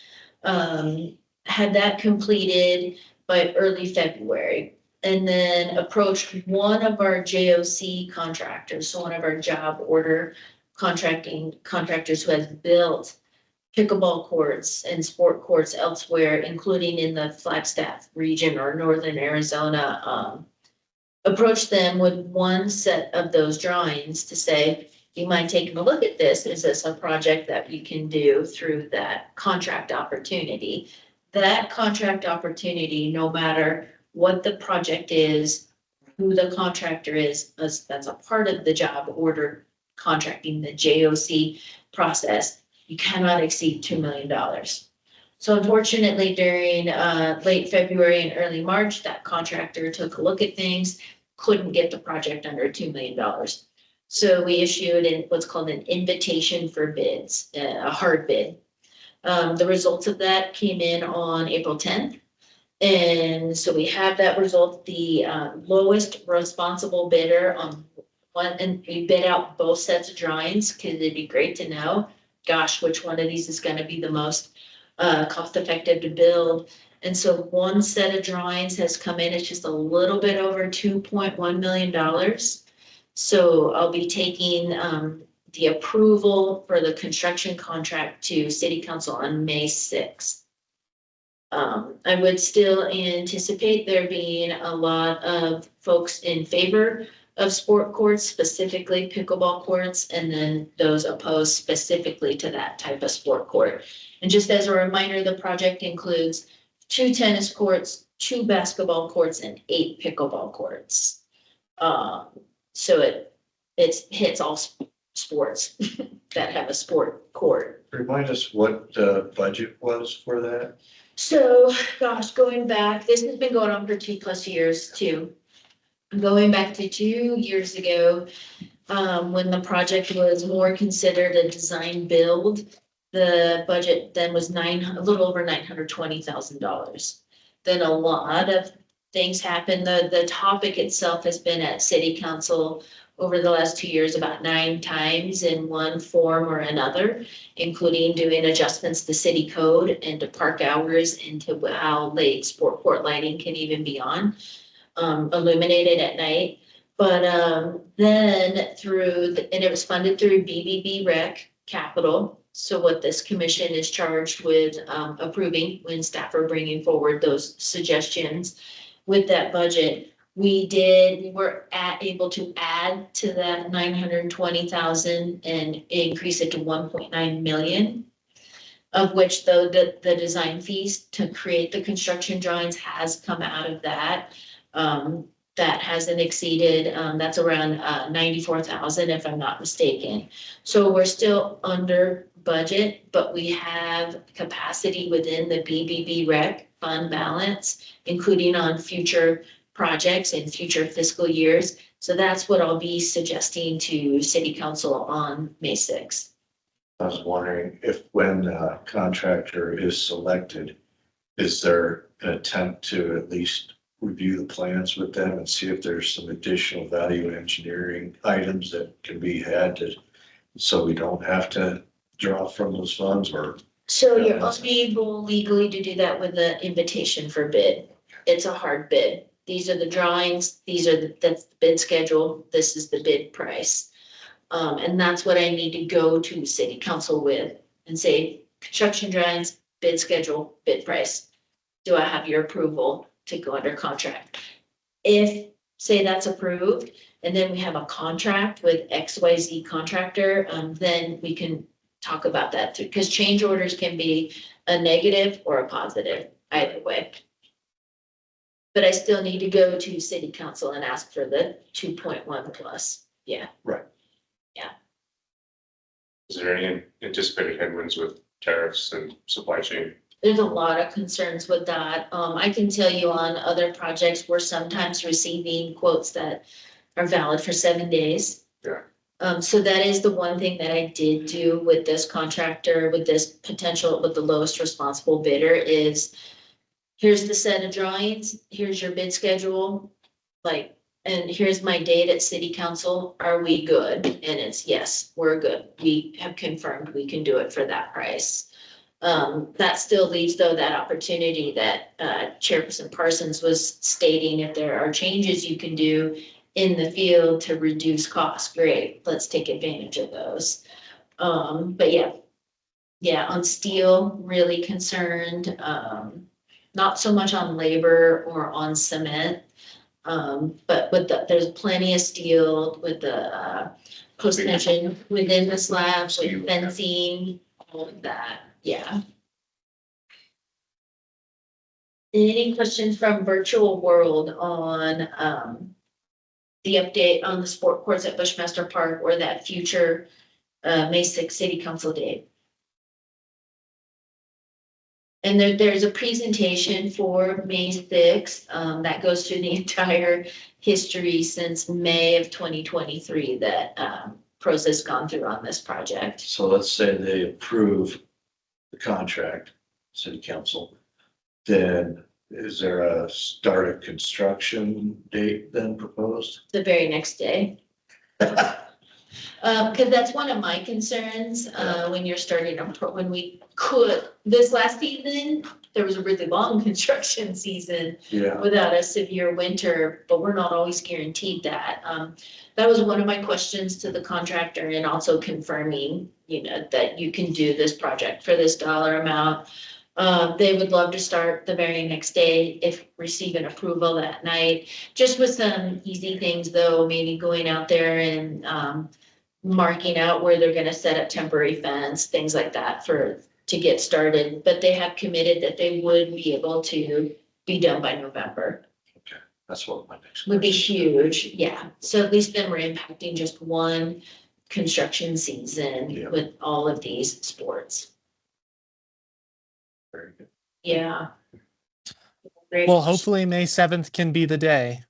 Had that completed by early February. And then approached one of our JOC contractors, so one of our job order contractors who has built pickleball courts and sport courts elsewhere, including in the Flagstaff region or northern Arizona, approach them with one set of those drawings to say, you mind taking a look at this? Is this a project that we can do through that contract opportunity? That contract opportunity, no matter what the project is, who the contractor is, that's a part of the job order contracting, the JOC process, you cannot exceed $2 million. So unfortunately, during late February and early March, that contractor took a look at things, couldn't get the project under $2 million. So we issued what's called an invitation for bids, a hard bid. The results of that came in on April 10th. And so we have that result, the lowest responsible bidder on one, and we bid out both sets of drawings because it'd be great to know, gosh, which one of these is going to be the most cost effective to build. And so one set of drawings has come in, it's just a little bit over $2.1 million. So I'll be taking the approval for the construction contract to City Council on May 6th. I would still anticipate there being a lot of folks in favor of sport courts, specifically pickleball courts, and then those opposed specifically to that type of sport court. And just as a reminder, the project includes 2 tennis courts, 2 basketball courts, and 8 pickleball courts. So it hits all sports that have a sport court. Remind us what the budget was for that? So, gosh, going back, this has been going on for 2+ years too. Going back to 2 years ago, when the project was more considered a design build, the budget then was a little over $920,000. Then a lot of things happened. The topic itself has been at City Council over the last 2 years about 9 times in one form or another, including doing adjustments to city code and to park hours into how late sport court lighting can even be on, illuminated at night. But then and it was funded through BBB Rec Capital. So what this commission is charged with approving when staff are bringing forward those suggestions with that budget, we were able to add to that 920,000 and increase it to 1.9 million, of which though the design fees to create the construction drawings has come out of that. That hasn't exceeded, that's around 94,000 if I'm not mistaken. So we're still under budget, but we have capacity within the BBB Rec fund balance, including on future projects in future fiscal years. So that's what I'll be suggesting to City Council on May 6th. I was wondering if when a contractor is selected, is there an attempt to at least review the plans with them and see if there's some additional value engineering items that can be had so we don't have to draw from those funds? Or so you're unable legally to do that with the invitation for bid. It's a hard bid. These are the drawings, that's the bid schedule, this is the bid price. And that's what I need to go to City Council with and say, construction drawings, bid schedule, bid price. Do I have your approval to go under contract? If, say that's approved, and then we have a contract with XYZ contractor, then we can talk about that too, because change orders can be a negative or a positive, either way. But I still need to go to City Council and ask for the 2.1 plus. Yeah. Right. Yeah. Is there any anticipated headwinds with tariffs and supply chain? There's a lot of concerns with that. I can tell you on other projects, we're sometimes receiving quotes that are valid for 7 days. Yeah. So that is the one thing that I did do with this contractor, with this potential, with the lowest responsible bidder is, here's the set of drawings, here's your bid schedule, and here's my date at City Council. Are we good? And it's, yes, we're good. We have confirmed we can do it for that price. That still leaves though that opportunity that Chairperson Parsons was stating, if there are changes you can do in the field to reduce costs, great, let's take advantage of those. But yeah, yeah, on steel, really concerned, not so much on labor or on cement. But with there's plenty of steel with the, post tension within the slabs, with fencing, all of that, yeah. Any questions from virtual world on, the update on the sport courts at Bushmaster Park or that future, May 6th city council date? And there's a presentation for May 6th, that goes through the entire history since May of 2023 that, PROS has gone through on this project. So let's say they approve the contract, city council, then is there a start of construction date then proposed? The very next day. Because that's one of my concerns, when you're starting when we could, this last season, there was a really long construction season Yeah, without a severe winter, but we're not always guaranteed that. That was one of my questions to the contractor and also confirming, that you can do this project for this dollar amount. They would love to start the very next day if receiving approval that night, just with some easy things though, maybe going out there and, marking out where they're gonna set up temporary fence, things like that to get started, but they have committed that they would be able to be done by November. that's what my next. Would be question. huge, yeah. So at least then we're impacting just one construction season Yeah. with all of these sports. Very good. Yeah. Great. Well, hopefully May 7th can be the day.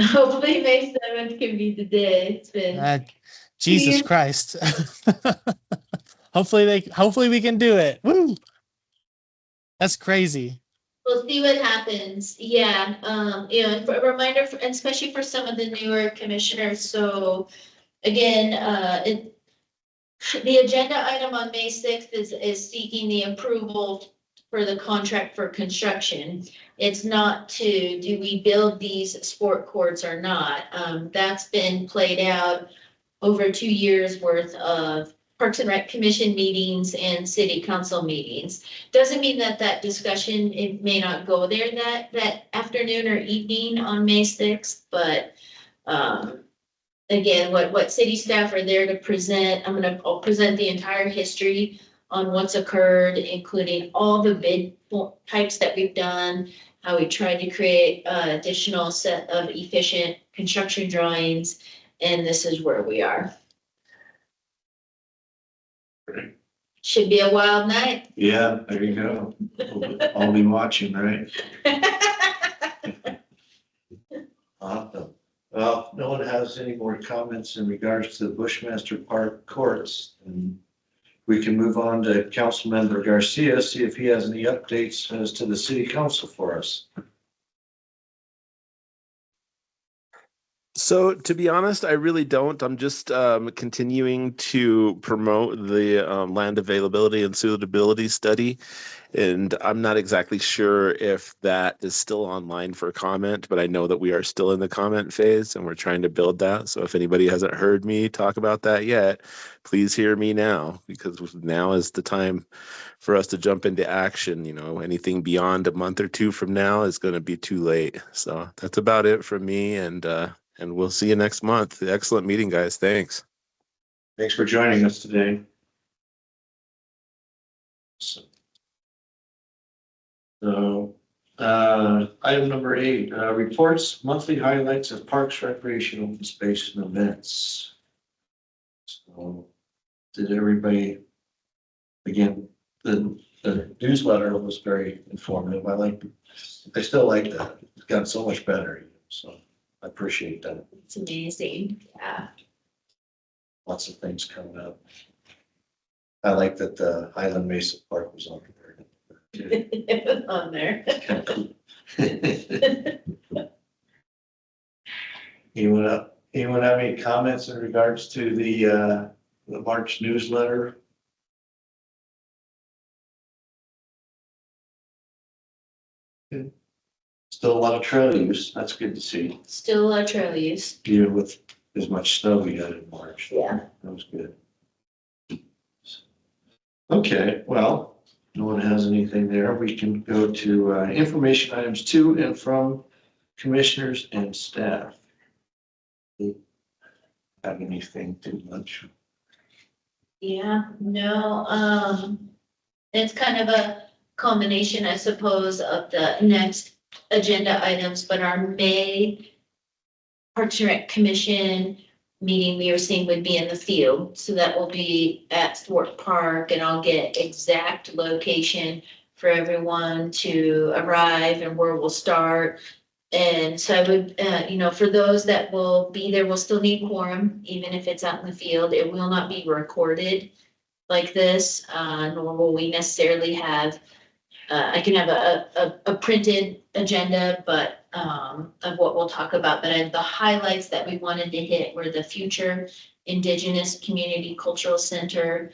Hopefully May 7th can be the day. It's been. Jesus Yeah. Christ. Hopefully we can do it. Woo! That's crazy. We'll see what happens. Yeah, and for a reminder, and especially for some of the newer commissioners, so again, the agenda item on May 6th is seeking the approval for the contract for construction. It's not to, do we build these sport courts or not? That's been played out over 2 years worth of Parks and Rec Commission meetings and city council meetings. Doesn't mean that discussion, it may not go there that afternoon or evening on May 6th, but, again, what city staff are there to present, I'll present the entire history on what's occurred, including all the bid types that we've done, how we tried to create additional set of efficient construction drawings, and this is where we are. Great. Should be a wild night. Yeah, there you go. I'll be watching, right? Awesome. Well, no one has any more comments in regards to the Bushmaster Park courts. And we can move on to Councilmember Garcia, see if he has any updates as to the city council for us. So to be honest, I really don't. I'm just continuing to promote the land availability and suitability study. And I'm not exactly sure if that is still online for comment, but I know that we are still in the comment phase and we're trying to build that. So if anybody hasn't heard me talk about that yet, please hear me now, because now is the time for us to jump into action. Anything beyond a month or two from now is going to be too late. So that's about it from me. And we'll see you next month. Excellent meeting, guys. Thanks. Thanks for joining us today. So, item number 8, reports monthly highlights of parks, recreation, open space and events. So, did everybody, again, the newsletter was very informative. I still like that. It's gotten so much better. So I appreciate that. It's amazing, yeah. Lots of things coming up. I like that the Highland Mesa Park was on there. It was on there. Kind of cool. Anyone have any comments in regards to the March newsletter? Still a lot of trail use. That's good to see. Still a trail use, Even with as much snow we had in March. yeah. That was good. Okay, well, no one has anything there. We can go to information items to and from commissioners and staff. Have anything too much? Yeah, no, it's kind of a combination, I suppose, of the next agenda items, but our May Parks and Rec Commission meeting we were seeing would be in the field. So that will be at Thorpe Park, and I'll get exact location for everyone to arrive and where we'll start. And so I would, for those that will be there, we'll still need quorum, even if it's out in the field. It will not be recorded like this, nor will we necessarily have, I can have a printed agenda, but of what we'll talk about. But the highlights that we wanted to hit were the future Indigenous Community Cultural Center,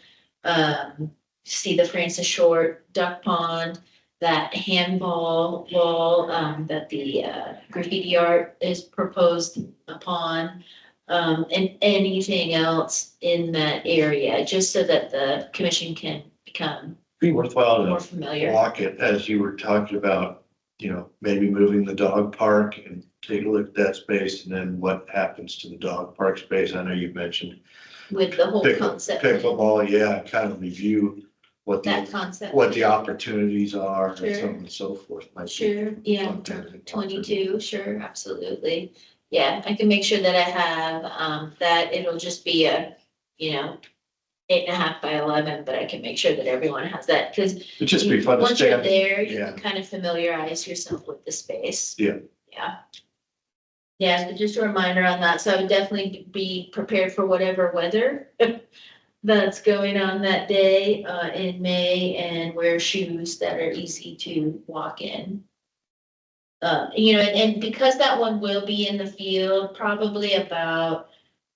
see the Francis Short Duck Pond, that handball wall, that the graffiti art is proposed upon, and anything else in that area, just so that the commission can become Be worthwhile more to familiar. walk it as you were talking about, maybe moving the dog park and take a look at that space and then what happens to the dog park space. I know you mentioned With the whole concept, pickleball, yeah, kind of review what that the, concept. what the opportunities are and so Sure. on and so forth. Might be Sure, yeah, fun to- 22, sure, absolutely. Yeah, I can make sure that I have, that it'll just be a, 8.5 by 11, but I can make sure that everyone has that, because It'd just be fun to once you're stand. there, you yeah. can kind of familiarize yourself with the space. Yeah. Yeah. Yeah, so just a reminder on that. So I would definitely be prepared for whatever weather that's going on that day, in May, and wear shoes that are easy to walk in. And because that one will be in the field, probably about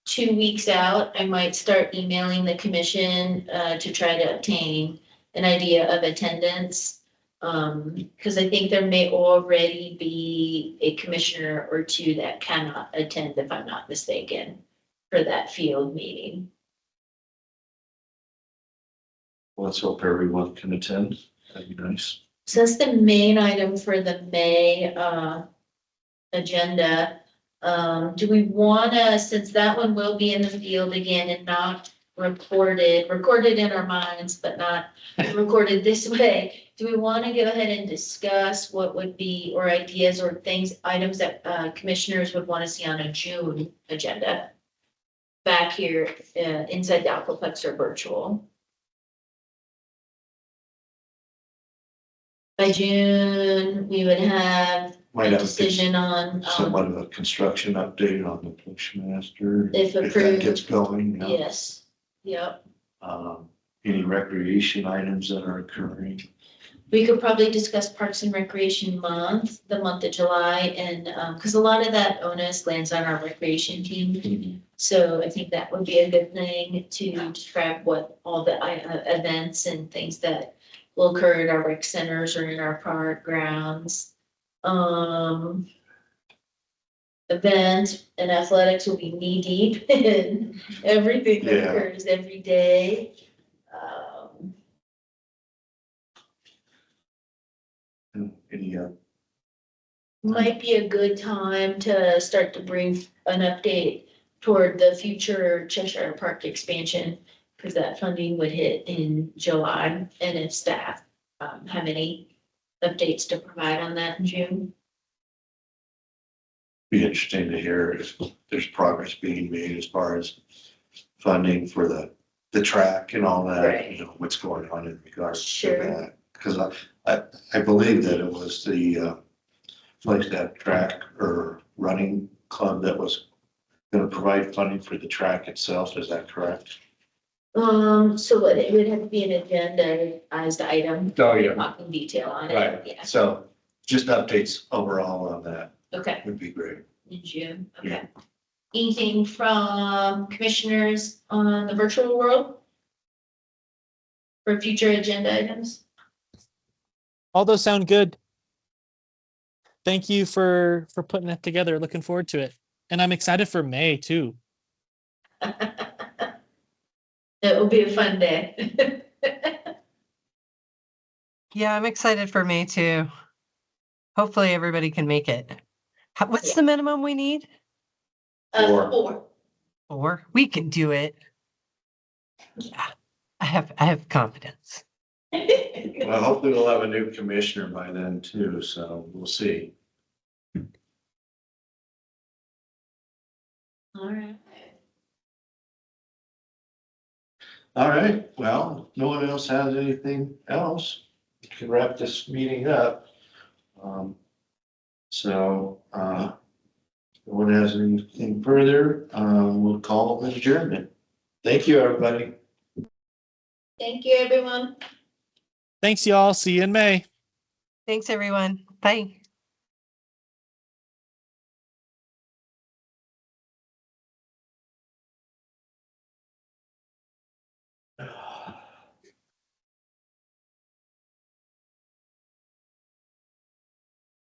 2 weeks out, I might start emailing the commission, to try to obtain an idea of attendance. Because I think there may already be a commissioner or two that cannot attend, if I'm not mistaken, for that field meeting. Let's hope everyone can attend. That'd be nice. So that's the main item for the May, agenda. Do we wanna, since that one will be in the field again and not recorded in our minds, but not recorded this way, do we wanna go ahead and discuss what would be, or ideas or items that, commissioners would wanna see on a June agenda? Back here, inside the Alphaplex or virtual? By June, we would have Might a have decision on, somewhat of a construction update on the postmaster. If that approved. gets going. yes, yep. Any recreation items that are occurring. We could probably discuss Parks and Recreation Month, the month of July, and, because a lot of that onus lands on our recreation team. So I think that would be a good thing to describe what all the events and things that will occur at our rec centers or in our park grounds. Events and athletics will be knee deep in everything that Yeah. occurs every day. Any, Might be a good time to start to bring an update toward the future Cheshire Park expansion, because that funding would hit in July, and if staff have any updates to provide on that in June. be interesting to hear if there's progress being made as far as funding for the track and all that, Right. what's going on in regards to Sure. that. Because I believe that it was the Flagstaff track or running club that was gonna provide funding for the track itself. Is that correct? So it would have to be an agendized item. Oh, yeah. Talking detail on it, Right. yeah, So just updates overall on that okay, would be great. in June, Yeah. okay. Anything from commissioners on the virtual world? For future agenda items? All those sound good. Thank you for putting that together. Looking forward to it. And I'm excited for May too. It will be a fun day. Yeah, I'm excited for May too. Hopefully everybody can make it. What's the minimum we need? Four. 4. 4. We can do it. Yeah, I have confidence. Well, hopefully we'll have a new commissioner by then too, so we'll see. All right. All right, well, if no one else has anything else, we can wrap this meeting up. So, if no one has anything further, we'll call it adjournment. Thank you, everybody. Thank you, everyone. Thanks, y'all. See you in May. Thanks, everyone. Bye.